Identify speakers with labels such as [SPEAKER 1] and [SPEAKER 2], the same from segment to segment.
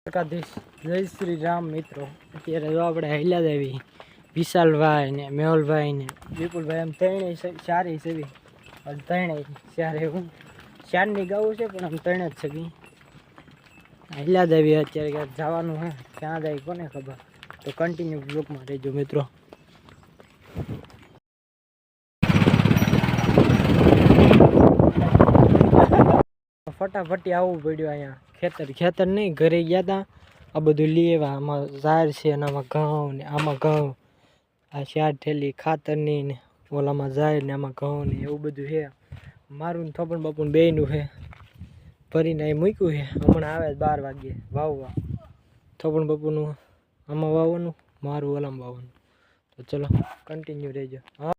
[SPEAKER 1] દ્વારકાધીશ જય શ્રી રામ મિત્રો। અત્યારે જો આપણે હેલા દેવી વિશાલભાઈ ને મેહુલભાઈ ને વિપુલભાઈ એમ ત્રણેય ચારે સેવી ત્રણેય ચારે હું ચારની ગાવું છે પણ આમ ત્રણ જ છે હેલા દેવી અત્યારે ક્યાંક જવાનું હે ક્યાં જાય કોને ખબર। તો કન્ટિન્યુ બ્લોગમાં રહેજો મિત્રો। ફટાફટી આવવું પડ્યું અહીંયા ખેતર નહીં ઘરે ગયા હતા આ બધું લેવા। આમાં ઝાર છે અને આમાં ઘઉં ને આમાં ઘઉં આ 4 થેલી ખાતરની ને ઓલામાં ઝાર ને આમાં ઘઉં ને એવું બધું છે। મારું ને થોપણ બાપુને બેયનું છે ભરીને અહીં મૂક્યું છે। હમણાં આવે 12 વાગ્યે વાવવા થોપણ બાપુનું આમાં વાવવાનું મારું ઓલામાં વાવવાનું। તો ચલો કન્ટિન્યુ રહેજો। હા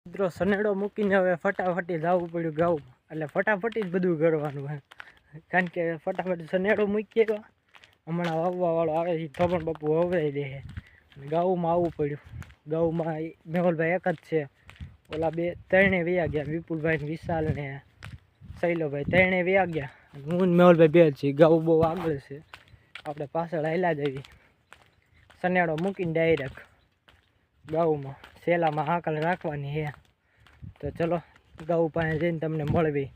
[SPEAKER 1] મિત્રો સનેડો મૂકીને હવે ફટાફટી જવું પડ્યું ગાઉં એટલે ફટાફટી જ બધું કરવાનું હે કારણ કે ફટાફટ સનેડો મૂકી ગયો હમણાં વાવવા વાળો આવે છે તો પણ બાપુ વવરાઈ દે છે। ગાઉમાં આવવું પડ્યું। ગાઉમાં મેહુલભાઈ એક જ છે ઓલા ત્રણે વયા ગયા વિપુલભાઈ વિશાલ ને શૈલોભાઈ ત્રણે વયા ગયા હું ને મેહુલભાઈ બે જ છીએ। ગાઉ બહુ આગળ છે આપણે પાછળ હાલ્યા જવી સનેડો મૂકીને ડાયરેક્ટ ગાઉમાં સેલામાં હાકલ રાખવાની છે। તો ચલો ગાઉ પાસે જઈને તમને મળવી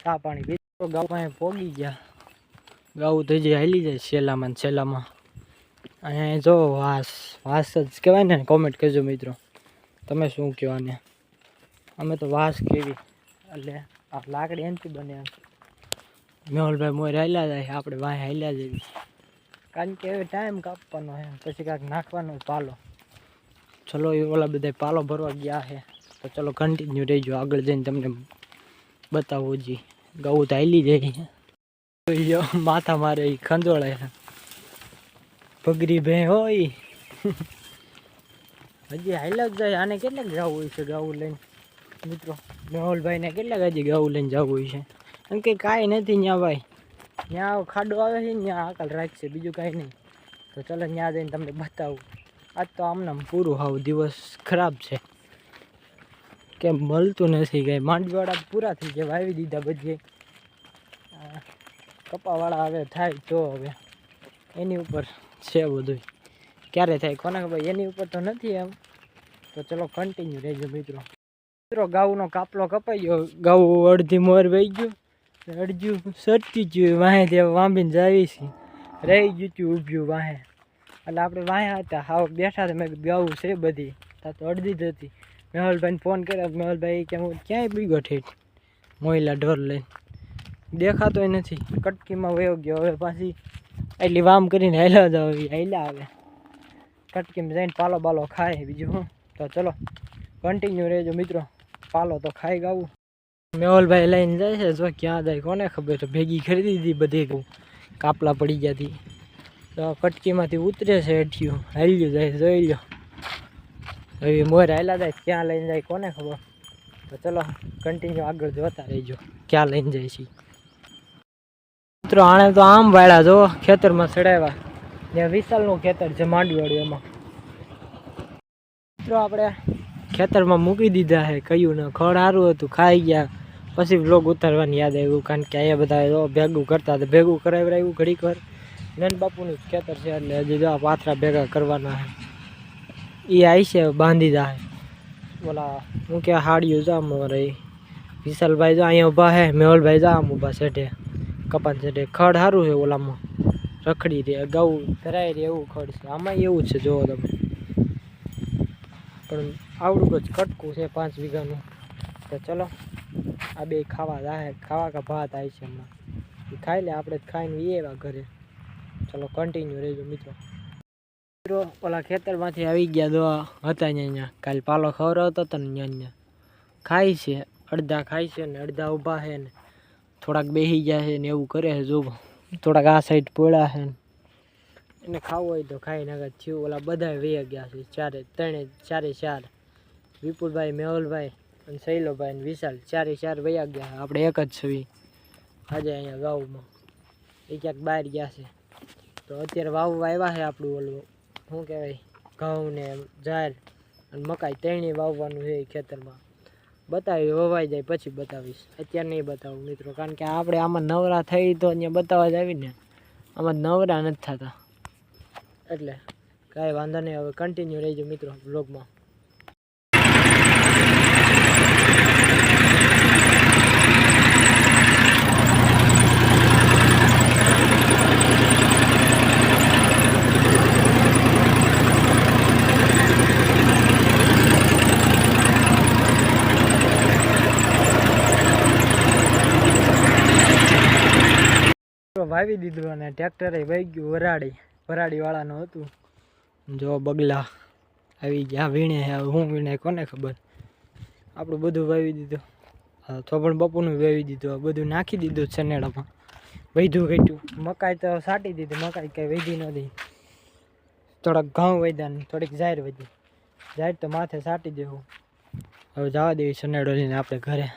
[SPEAKER 1] ચા પાણી બીજું ગાઉ પાસે પોગી ગયા। ગાઉ તો જે હાલી જાય સેલામાં અહીંયા જો વાસ જ કહેવાય ને કોમેન્ટ કરજો મિત્રો તમે શું કહો આને। અમે તો વાસ કેવી એટલે આ લાકડી એનથી બને મેહુલભાઈ મોર હાલ્યા જાય આપણે વાંહે હાલ્યા જઈએ કારણ કે હવે ટાઈમ કાપવાનો છે પછી કાંઈક નાખવાનો પાલો। ચલો એ ઓલા બધા પાલો ભરવા ગયા છે તો ચલો કન્ટિન્યુ રહેજો આગળ જઈને તમને બતાવું જી ગાઉ તો હાલી જાય માથા મારે એ ખંજોળે પગરી ભે હોય હજી હાલ્યા જ જાય। આને કેટલાક જવું હોય છે ગાઉ લઈને મિત્રો મેહુલભાઈને કેટલાક હજી ગાઉ લઈને જવું હોય છે એમ કે કાંઈ નથી ત્યાં ભાઈ ત્યાં ખાડો આવે છે ને ત્યાં આકલ રાખશે બીજું કાંઈ નહીં। તો ચલો ત્યાં જઈને તમને બતાવું। આજ તો આમનામ પૂરું હાવ દિવસ ખરાબ છે કેમ મળતું નથી કંઈ માંડવાળા પૂરા થઈ ગયા વાવી દીધા બધી કપાવાળા હવે થાય તો હવે એની ઉપર છે બધું ક્યારે થાય કોને ખબર એની ઉપર તો નથી એમ। તો ચલો કન્ટિન્યુ રહેજો મિત્રો। ગાઉનો કાપલો કપાઈ ગયો ગાઉ અડધી મોર વહી ગયું અડધ્યું સરતી ગયું વાહે ત્યાં વાંભીને જાવી છે રહી ગયું હતું ઊભ્યું વાહે એટલે આપણે વાહે હતા હાવ બેઠા હતા મેં ગાઉ છે બધી તો અડધી જ હતી। મેહુલભાઈને ફોન કર્યો મેહુલભાઈ કે હું ક્યાંય બીગો ઠેઠ મોયલા ઢોર લઈને દેખાતોય નથી કટકીમાં વયો ગયો હવે પાછી એટલી વામ કરીને હાલ્યા જાવ હાલ્યા આવે કટકીમાં જઈને પાલો બાલો ખાય બીજું શું। તો ચલો કન્ટિન્યુ રહેજો મિત્રો પાલો તો ખાઈ ગાવું। મેહુલભાઈ લઈને જાય છે જો ક્યાં જાય કોને ખબર તો ભેગી ખરીદી દીધી બધી કાપલા પડી જતી તો કટકીમાંથી ઉતરે છે હેઠિયું હાલ્યું જાય જોઈ લો હવે મોર હાલ્યા જાય ક્યાં લઈને જાય કોને ખબર। તો ચલો કન્ટિન્યુ આગળ જોતા રહેજો ક્યાં લઈને જાય છે મિત્રો। આણે તો આમ વાળ્યા જો ખેતરમાં ચડાવ્યા ત્યાં વિશાલનું ખેતર છે માંડવાળું એમાં મિત્રો આપણે ખેતરમાં મૂકી દીધા છે કયું ને ખડ સારું હતું ખાઈ ગયા પછી વ્લોગ ઉતારવાની યાદ આવ્યું કારણ કે અહીંયા બધા ભેગું કરતા હતા ભેગું કરાવ્યું ઘડીક વાર નન બાપુનું ખેતર છે એટલે હજી જો પાથરા ભેગા કરવાના છે એ આવી છે બાંધી જાય ઓલા હું કે હાડીઓ જામ રહી વિશાલભાઈ જો અહીંયા ઊભા છે મેહુલભાઈ જા આમ ઊભા સેઠે કપાન સેઠે ખડ સારું છે ઓલામાં રખડી રહે ગાઉ ધરાય રહે એવું ખડ છે આમાં એવું જ છે જોવો તમે પણ આવડું જ કટકું છે 5 વીઘાનું। તો ચલો આ બે ખાવા જાય ખાવા કા ભાત આવી છે હમણાં એ ખાઈ લે આપણે ખાઈને એવા ઘરે। ચલો કન્ટિન્યુ રહેજો મિત્રો। ઓલા ખેતરમાંથી આવી ગયા દો હતા અહીંયા કાલે પાલો ખવડાવતો હતો ને અહીંયા ખાય છે અડધા ખાય છે ને અડધા ઊભા છે ને થોડાક બેસી ગયા છે ને એવું કરે છે જો થોડાક આ સાઈડ પોળા છે ને એને ખાવું હોય તો ખાઈ નાખે થયું ઓલા બધા વયા ગયા છે ચારે ચાર વિપુલભાઈ મેહુલભાઈ અને શૈલોભાઈ અને વિશાલ ચારે ચાર વયા ગયા આપણે એક જ છવી આજે અહીંયા ગાઉમાં એ ક્યાંક બહાર ગયા છે। તો અત્યારે વાવવા આવ્યા છે આપણું ઓલું શું કહેવાય ઘઉં ને જાર અને મકાઈ ત્રણેય વાવવાનું છે ખેતરમાં બતાવી વવાઈ જાય પછી બતાવીશ અત્યારે નહીં બતાવું મિત્રો કારણ કે આપણે આમાં નવરા થઈ તો અહીંયા બતાવવા જ આવીને આમાં નવરા નથી થતા, એટલે કાંઈ વાંધો નહીં. હવે કન્ટિન્યુ રહેજો મિત્રો બ્લોગમાં. વાવી દીધું અને ટ્રેક્ટરે વહી ગયું વરાડી વાળાનું હતું. જો બગલા આવી ગયા વીણે. હવે હું વીણે કોને ખબર. આપણું બધું વાવી દીધું. થોભણ બપોરનું વાવી દીધું. આ બધું નાખી દીધું સનેડામાં. વૈધું ઘટ્યું. મકાઈ તો સાટી દીધી. મકાઈ કંઈ વૈધી નથી. થોડાક ઘઉં વધ્યા ને થોડીક જાહેર વધી. જાહેર તો માથે સાટી દેવું. હવે જવા દેવી સનેડો લઈને આપણે ઘરે.